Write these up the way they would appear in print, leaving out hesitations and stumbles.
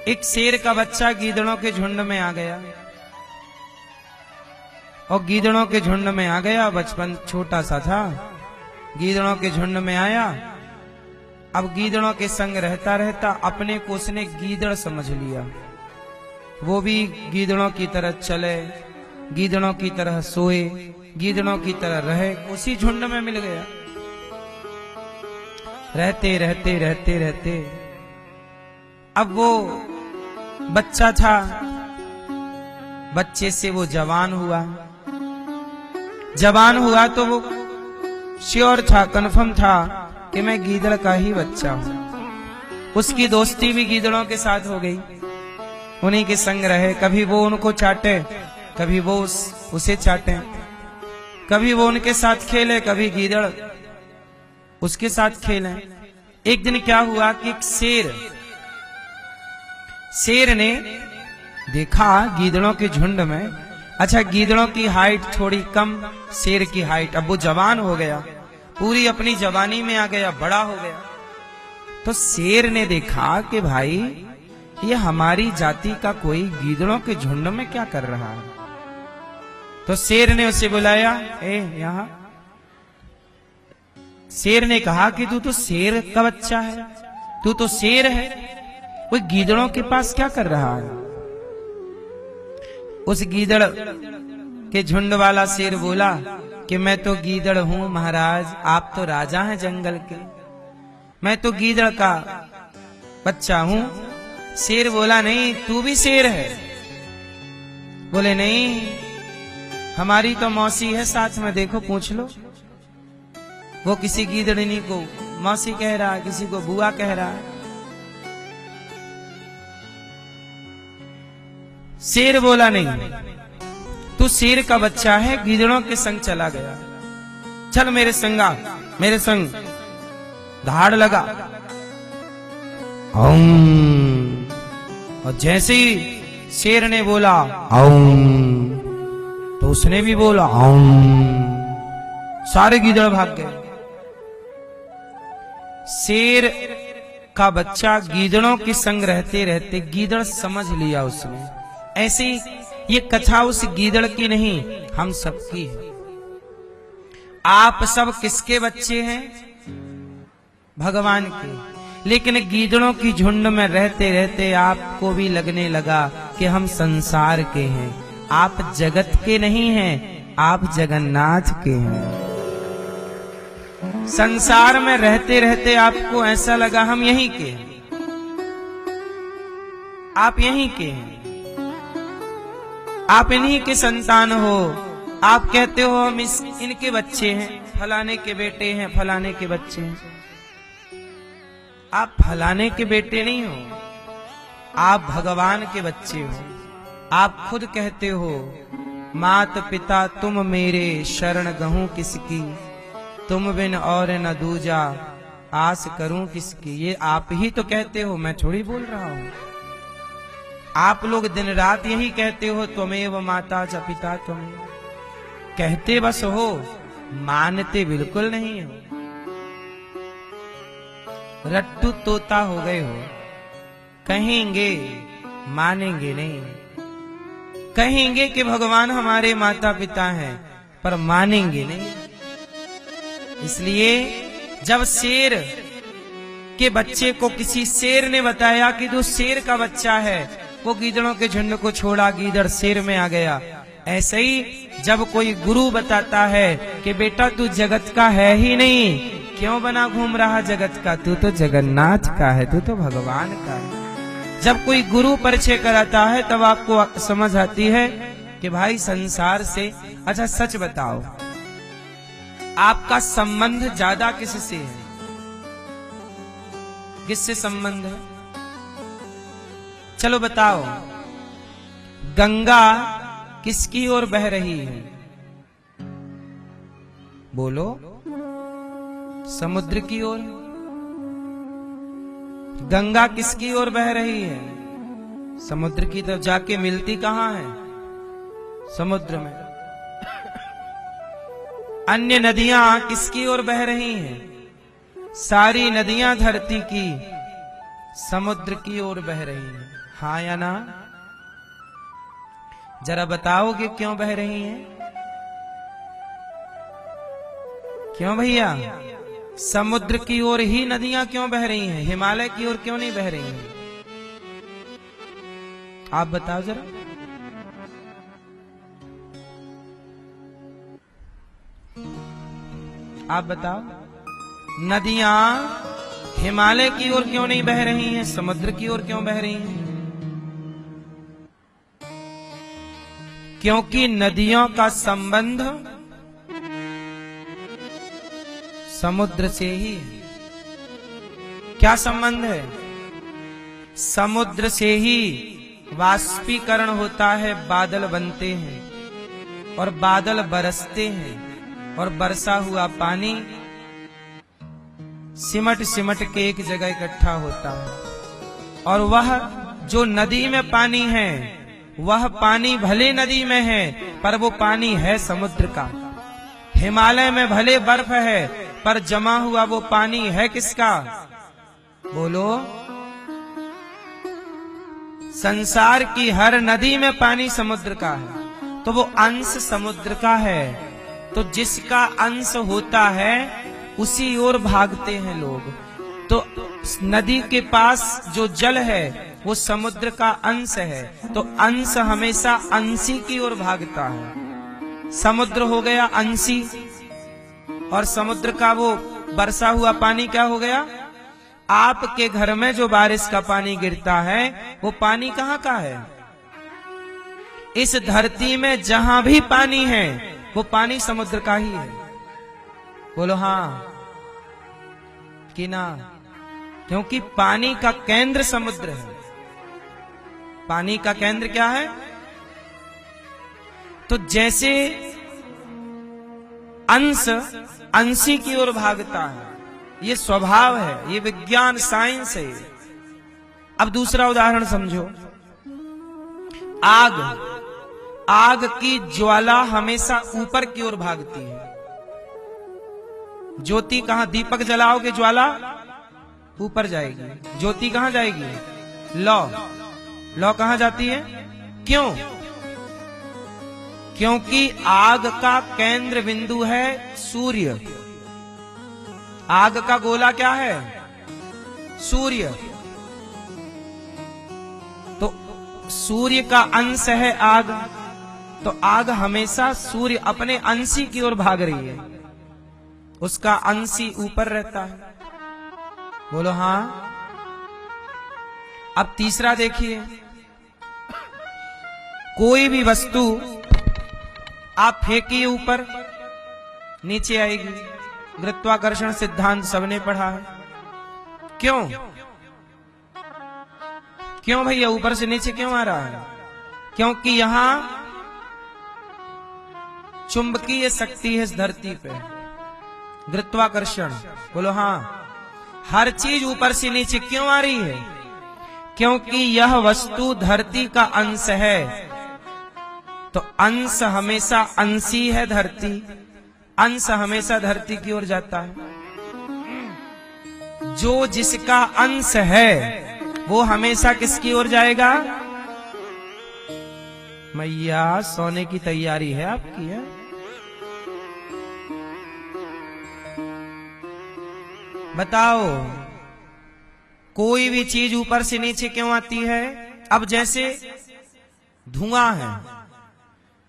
एक शेर का बच्चा गीदड़ों के झुंड में आ गया, और गीदड़ों के झुंड में आ गया। बचपन छोटा सा था, गीदड़ों के झुंड में आया। अब गीदड़ों के संग रहता रहता अपने को उसने गीदड़ समझ लिया। वो भी गीदड़ों की तरह चले, गीदड़ों की तरह सोए, गीदड़ों की तरह रहे, उसी झुंड में मिल गया। रहते रहते रहते रहते अब वो बच्चा था, बच्चे से वो जवान हुआ। जवान हुआ तो वो श्योर था, कन्फर्म था कि मैं गीदड़ का ही बच्चा हूं। उसकी दोस्ती भी गीदड़ों के साथ हो गई, उन्हीं के संग रहे। कभी वो उनको चाटे, कभी वो उसे चाटे, कभी वो उनके साथ खेले, कभी गीदड़ उसके साथ खेले। एक दिन क्या हुआ कि एक शेर ने देखा गीदड़ों के झुंड में, अच्छा गीदड़ों की हाइट थोड़ी कम, शेर की हाइट। अब वो जवान हो गया, पूरी अपनी जवानी में आ गया, बड़ा हो गया। तो शेर ने देखा कि भाई ये हमारी जाति का कोई गीदड़ों के झुंड में क्या कर रहा है। तो शेर ने उसे बुलाया, ए यहां। शेर ने कहा कि तू तो शेर का बच्चा है, तू तो शेर है, वो गीदड़ों के पास क्या कर रहा है। उस गीदड़ के झुंड वाला शेर बोला कि मैं तो गीदड़ हूं महाराज, आप तो राजा हैं जंगल के, मैं तो गीदड़ का बच्चा हूं। शेर बोला नहीं, तू भी शेर है। बोले नहीं, हमारी तो मौसी है साथ में, देखो पूछ लो। वो किसी गीदड़नी को मौसी कह रहा है, किसी को बुआ कह रहा है। शेर बोला नहीं, तू शेर का बच्चा है, गीदड़ों के संग चला गया, चल मेरे संगा, मेरे संग धाड़ लगा। और जैसे ही शेर ने बोला तो उसने भी बोला, सारे गीदड़ भाग गए। शेर का बच्चा गीदड़ों के संग रहते रहते गीदड़ समझ लिया उसने। ऐसी ये कथा उस गीदड़ की नहीं, हम सबकी है। आप सब किसके बच्चे हैं? भगवान के। लेकिन गीदड़ों की झुंड में रहते रहते आपको भी लगने लगा कि हम संसार के हैं। आप जगत के नहीं हैं, आप जगन्नाथ के हैं। संसार में रहते रहते आपको ऐसा लगा हम यहीं के हैं, आप यहीं के हैं, आप इन्हीं के संतान हो। आप कहते हो हम इनके बच्चे हैं, फलाने के बेटे हैं, फलाने के बच्चे हैं। आप फलाने के बेटे नहीं हो, आप भगवान के बच्चे हो। आप खुद कहते हो, मात पिता तुम मेरे, शरण गहूं किसकी, तुम बिन और न दूजा, आस करूं किसकी। ये आप ही तो कहते हो, मैं थोड़ी बोल रहा हूं। आप लोग दिन रात यही कहते हो, त्वमेव माता च पिता त्वमेव। कहते बस हो, मानते बिल्कुल नहीं हो। रट्टू तोता हो गए हो, कहेंगे मानेंगे नहीं। कहेंगे कि भगवान हमारे माता पिता हैं, पर मानेंगे नहीं। इसलिए जब शेर के बच्चे को किसी शेर ने बताया कि तू शेर का बच्चा है, वो गीदड़ों के झुंड को छोड़ा, गीदड़ शेर में आ गया। ऐसे ही जब कोई गुरु बताता है कि बेटा तू जगत का है ही नहीं, क्यों बना घूम रहा जगत का, तू तो जगन्नाथ का है, तू तो भगवान का है। जब कोई गुरु परिचय कराता है तब आपको समझ आती है कि भाई संसार से। अच्छा सच बताओ, आपका संबंध ज्यादा किससे है? किससे संबंध है? चलो बताओ, गंगा किसकी ओर बह रही है? बोलो, समुद्र की ओर। गंगा किसकी ओर बह रही है? समुद्र की तरफ। जाके मिलती कहां है? समुद्र में। अन्य नदियां किसकी ओर बह रही हैं? सारी नदियां धरती की समुद्र की ओर बह रही हैं। हाँ या ना? जरा बताओगे क्यों बह रही हैं? क्यों भैया? समुद्र की ओर ही नदियां क्यों बह रही हैं? हिमालय की ओर क्यों नहीं बह रही हैं? आप बताओ जरा। आप बताओ, नदियां हिमालय की ओर क्यों नहीं बह रही हैं? समुद्र की ओर क्यों बह रही हैं? क्योंकि नदियों का संबंध समुद्र से ही है। क्या संबंध है? समुद्र से ही वाष्पीकरण होता है, बादल बनते हैं और बादल बरसते हैं और बरसा हुआ पानी सिमट सिमट के एक जगह इकट्ठा होता है। और वह जो नदी में पानी है, वह पानी भले नदी में है पर वो पानी है समुद्र का। हिमालय में भले बर्फ है पर जमा हुआ वो पानी है किसका? बोलो। संसार की हर नदी में पानी समुद्र का है, तो वो अंश समुद्र का है। तो जिसका अंश होता है उसी ओर भागते हैं लोग। तो नदी के पास जो जल है वो समुद्र का अंश है, तो अंश हमेशा अंशी की ओर भागता है। समुद्र हो गया अंशी, और समुद्र का वो बरसा हुआ पानी क्या हो गया? आपके घर में जो बारिश का पानी गिरता है वो पानी कहाँ का है? इस धरती में जहां भी पानी है वो पानी समुद्र का ही है। बोलो हाँ कि ना? क्योंकि पानी का केंद्र समुद्र है। पानी का केंद्र क्या है? तो जैसे अंश अंशी की ओर भागता है, ये स्वभाव है, ये विज्ञान साइंस है। अब दूसरा उदाहरण समझो। आग, आग की ज्वाला हमेशा ऊपर की ओर भागती है। ज्योति कहां? दीपक जलाओगे ज्वाला ऊपर जाएगी। ज्योति कहां जाएगी? लौ कहां जाती है? क्यों? क्योंकि आग का केंद्र बिंदु है सूर्य। आग का गोला क्या है? सूर्य। तो सूर्य का अंश है आग, तो आग हमेशा सूर्य अपने अंशी की ओर भाग रही है, उसका अंशी ऊपर रहता है। बोलो हाँ। अब तीसरा देखिए, कोई भी वस्तु आप फेंकिए ऊपर, नीचे आएगी। गुरुत्वाकर्षण सिद्धांत सबने पढ़ा है। क्यों? क्यों भैया ऊपर से नीचे क्यों आ रहा है? क्योंकि यहां चुंबकीय शक्ति है इस धरती पे, गुरुत्वाकर्षण। बोलो हाँ। हर चीज ऊपर से नीचे क्यों आ रही है? क्योंकि यह वस्तु धरती का अंश है, तो अंश हमेशा अंशी है धरती, अंश हमेशा धरती की ओर जाता है। जो जिसका अंश है वो हमेशा किसकी ओर जाएगा? मैया सोने की तैयारी है आपकी है? बताओ, कोई भी चीज ऊपर से नीचे क्यों आती है? अब जैसे धुआं है,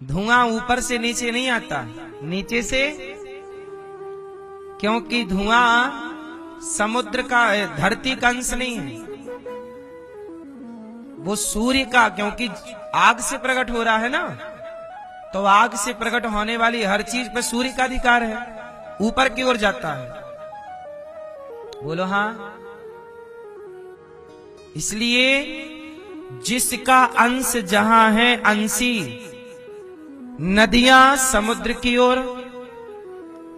धुआं ऊपर से नीचे नहीं आता, नीचे से। क्योंकि धुआं समुद्र का, धरती का अंश नहीं है, वो सूर्य का, क्योंकि आग से प्रकट हो रहा है ना, तो आग से प्रकट होने वाली हर चीज पे सूर्य का अधिकार है, ऊपर की ओर जाता है। बोलो हाँ। इसलिए जिसका अंश जहां है अंशी, नदियां समुद्र की ओर,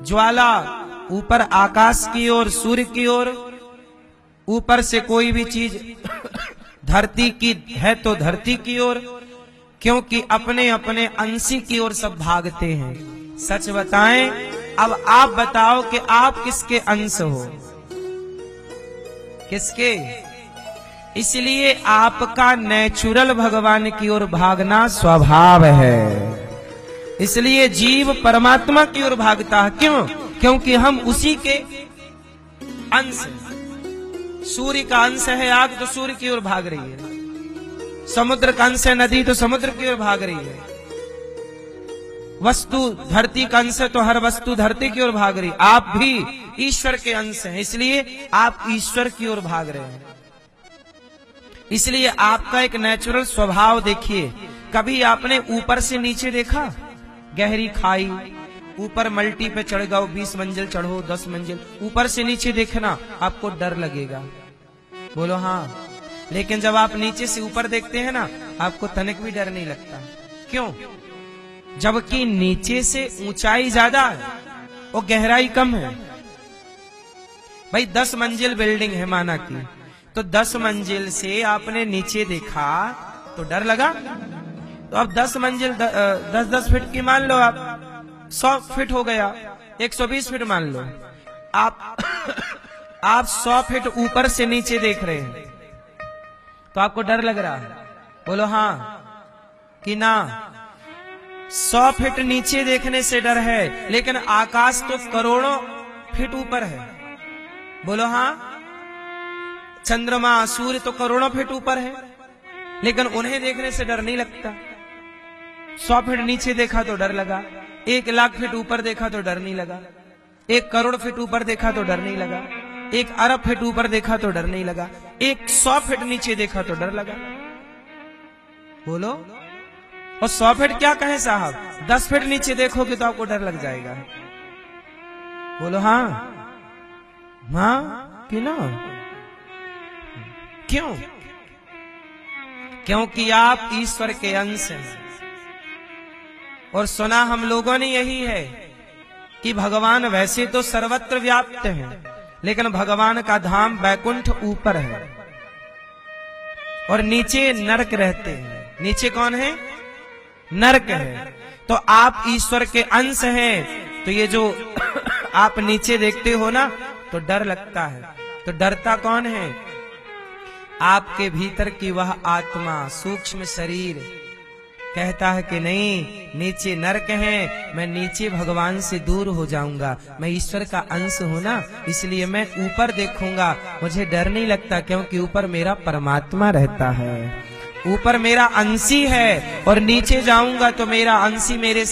ज्वाला ऊपर आकाश की ओर, सूर्य की ओर, ऊपर से कोई भी चीज धरती की है तो धरती की ओर, क्योंकि अपने अपने अंशी की ओर सब भागते हैं। सच बताएं, अब आप बताओ कि आप किसके अंश हो? किसके? इसलिए आपका नेचुरल भगवान की ओर भागना स्वभाव है। इसलिए जीव परमात्मा की ओर भागता है। क्यों? क्योंकि हम उसी के अंश हैं। सूर्य का अंश है आग, तो सूर्य की ओर भाग रही है। समुद्र का अंश है नदी, तो समुद्र की ओर भाग रही है। वस्तु धरती का अंश है, तो हर वस्तु धरती की ओर भाग रही है। आप भी ईश्वर के अंश हैं, इसलिए आप ईश्वर की ओर भाग रहे हैं। इसलिए आपका एक नेचुरल स्वभाव देखिए। कभी आपने ऊपर से नीचे देखा? गहरी खाई, ऊपर मल्टी पे चढ़ जाओ, 20 मंजिल चढ़ो, 10 मंजिल, ऊपर से नीचे देखना आपको डर लगेगा। बोलो हाँ। लेकिन जब आप नीचे से ऊपर देखते हैं ना, आपको तनिक भी डर नहीं लगता। क्यों? जबकि नीचे से ऊंचाई ज्यादा है और गहराई कम है। भाई 10 मंजिल बिल्डिंग है माना की, तो 10 मंजिल से आपने नीचे देखा तो डर लगा। तो अब 10 मंजिल 10-10 फीट की मान लो, आप 100 फीट हो गया, 120 फीट मान लो। आप 100 फीट ऊपर से नीचे देख रहे हैं, तो आपको डर लग रहा है? बोलो हाँ कि ना? 100 फीट नीचे देखने से डर है, लेकिन आकाश तो करोड़ों फीट ऊपर है। बोलो हाँ। चंद्रमा सूर्य तो करोड़ों फीट ऊपर है, लेकिन उन्हें देखने से डर नहीं लगता। 100 फीट नीचे देखा तो डर लगा, 1 लाख फीट ऊपर देखा तो डर नहीं लगा, 1 करोड़ फीट ऊपर देखा तो डर नहीं लगा, 1 अरब फीट ऊपर देखा तो डर नहीं लगा, 100 फीट नीचे देखा तो डर लगा। बोलो। और 100 फीट क्या कहें साहब, 10 फीट नीचे देखोगे तो आपको डर लग जाएगा। बोलो हाँ। हाँ कि ना? क्यों? क्योंकि आप ईश्वर के अंश हैं। और सुना हम लोगों ने यही है कि भगवान वैसे तो सर्वत्र व्याप्त हैं, लेकिन भगवान का धाम बैकुंठ ऊपर है और नीचे नरक रहते हैं। नीचे कौन है? नरक है। तो आप ईश्वर के अंश हैं, तो ये जो आप नीचे देखते हो ना, तो डर लगता है। तो डरता कौन है? आपके भीतर की वह आत्मा, सूक्ष्म शरीर कहता है कि नहीं, नीचे नरक है, मैं नीचे भगवान से दूर हो जाऊंगा। मैं ईश्वर का अंश हूं ना, इसलिए मैं ऊपर देखूंगा, मुझे डर नहीं लगता, क्योंकि ऊपर मेरा परमात्मा रहता है, ऊपर मेरा अंशी है। और नीचे जाऊंगा तो मेरा अंशी मेरे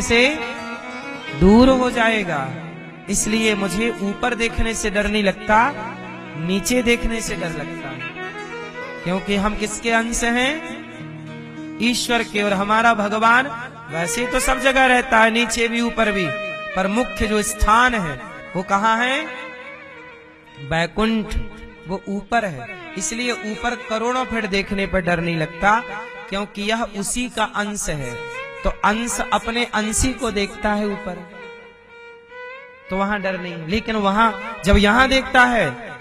से दूर हो जाएगा। इसलिए मुझे ऊपर देखने से डर नहीं लगता, नीचे देखने से डर लगता है। क्योंकि हम किसके अंश हैं? ईश्वर के। और हमारा भगवान वैसे तो सब जगह रहता है, नीचे भी ऊपर भी, पर मुख्य जो स्थान है वो कहाँ है? बैकुंठ, वो ऊपर है। इसलिए ऊपर करोड़ों फीट देखने पर डर नहीं लगता, क्योंकि यह उसी का अंश है। तो अंश अपने अंशी को देखता है ऊपर, तो वहां डर नहीं। लेकिन वहां जब यहां देखता है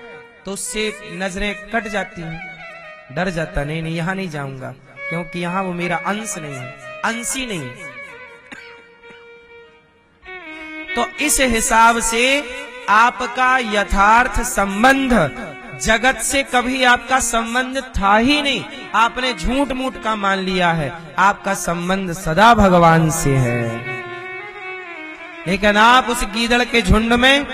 तो उससे नजरें कट जाती हैं, डर जाता, नहीं नहीं यहां नहीं जाऊंगा, क्योंकि यहां वो मेरा अंश नहीं है, अंशी नहीं। तो इस हिसाब से आपका यथार्थ संबंध जगत से कभी आपका संबंध था ही नहीं। आपने झूठ मूठ का मान लिया है, आपका संबंध सदा भगवान से है। लेकिन आप उस गीदड़ के झुंड में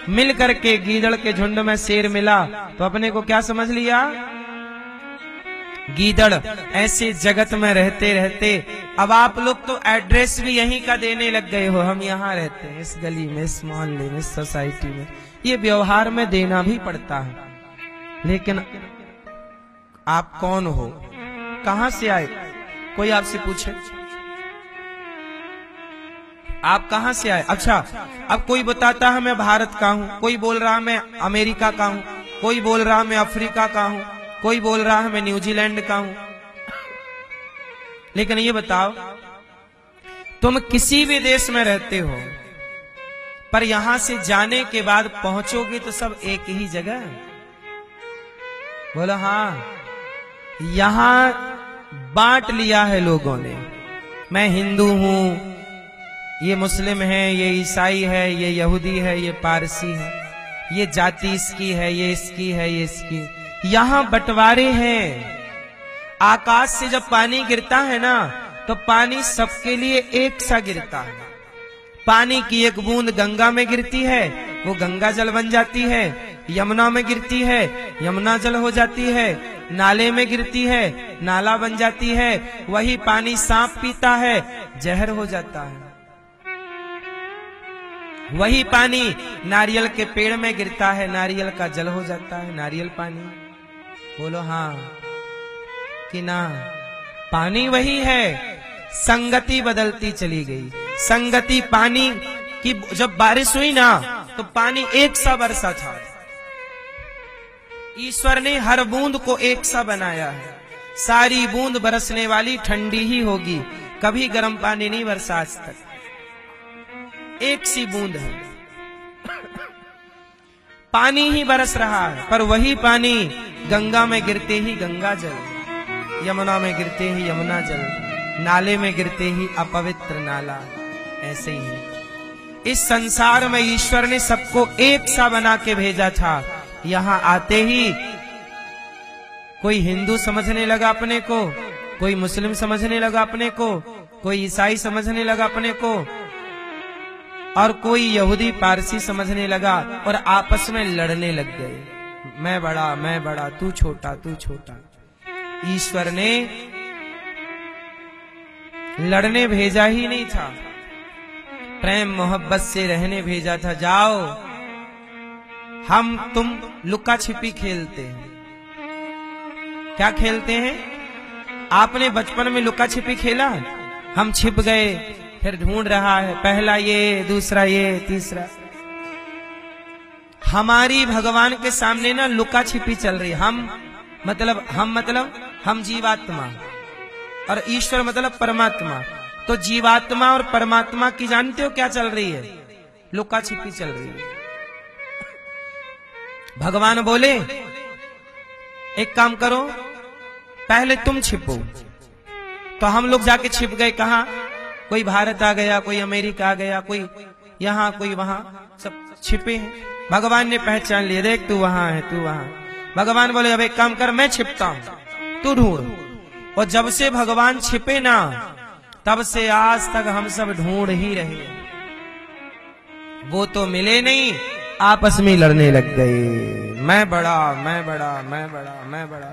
मिल करके, गीदड़ के झुंड में शेर मिला तो अपने को क्या समझ लिया? गीदड़। ऐसे जगत में रहते रहते अब आप लोग तो एड्रेस भी यहीं का देने लग गए हो, हम यहाँ रहते हैं, इस गली में, इस मोहल्ले में, इस सोसाइटी में। ये व्यवहार में देना भी पड़ता है। लेकिन आप कौन हो, कहां से आए? कोई आपसे पूछे आप कहां से आए? अच्छा, अब कोई बताता है मैं भारत का हूं, कोई बोल रहा मैं अमेरिका का हूं, कोई बोल रहा मैं अफ्रीका का हूं, कोई बोल रहा है मैं न्यूजीलैंड का हूं। लेकिन ये बताओ, तुम किसी भी देश में रहते हो, पर यहां से जाने के बाद पहुंचोगे तो सब एक ही जगह है। बोलो हाँ। यहां बांट लिया है लोगों ने, मैं हिंदू हूं, ये मुस्लिम है, ये ईसाई है, ये यहूदी है, ये पारसी है। ये जाति इसकी है, ये इसकी है, ये इसकी। यहां बंटवारे हैं। आकाश से जब पानी गिरता है ना, तो पानी सबके लिए एक सा गिरता है। पानी की एक बूंद गंगा में गिरती है, वो गंगा जल बन जाती है। यमुना में गिरती है, यमुना जल हो जाती है। नाले में गिरती है, नाला बन जाती है। वही पानी सांप पीता है, जहर हो जाता है। वही पानी नारियल के पेड़ में गिरता है, नारियल का जल हो जाता है, नारियल पानी। बोलो हाँ कि ना? पानी वही है, संगति बदलती चली गई। संगति पानी की, जब बारिश हुई ना तो पानी एक सा बरसा था। ईश्वर ने हर बूंद को एक सा बनाया है। सारी बूंद बरसने वाली ठंडी ही होगी, कभी गर्म पानी नहीं बरसा आज तक। एक सी बूंद है, पानी ही बरस रहा है। पर वही पानी गंगा में गिरते ही गंगा जल, यमुना में गिरते ही यमुना जल, नाले में गिरते ही अपवित्र नाला। ऐसे ही इस संसार में ईश्वर ने सबको एक सा बना के भेजा था। यहां आते ही कोई हिंदू समझने लगा अपने को, कोई मुस्लिम समझने लगा अपने को, कोई ईसाई समझने लगा अपने को, और कोई यहूदी पारसी समझने लगा, और आपस में लड़ने लग गए। मैं बड़ा, तू छोटा, तू छोटा। ईश्वर ने लड़ने भेजा ही नहीं था, प्रेम मोहब्बत से रहने भेजा था। जाओ, हम तुम लुका छिपी खेलते हैं। क्या खेलते हैं? आपने बचपन में लुका छिपी खेला? हम छिप गए, फिर ढूंढ रहा है, पहला ये, दूसरा ये, तीसरा। हमारी भगवान के सामने ना लुका छिपी चल रही। हम हम जीवात्मा, और ईश्वर मतलब परमात्मा। तो जीवात्मा और परमात्मा की जानते हो क्या चल रही है? लुका छिपी चल रही है। भगवान बोले एक काम करो, पहले तुम छिपो। तो हम लोग जाके छिप गए। कहां? कोई भारत आ गया, कोई अमेरिका आ गया, कोई यहां, कोई वहां, सब छिपे हैं। भगवान ने पहचान लिया, देख तू वहां है, तू वहां। भगवान बोले अब एक काम कर, मैं छिपता हूं, तू ढूंढ। और जब से भगवान छिपे ना, तब से आज तक हम सब ढूंढ ही रहे। वो तो मिले नहीं, आपस में लड़ने लग गए। मैं बड़ा, मैं बड़ा, मैं बड़ा, मैं बड़ा।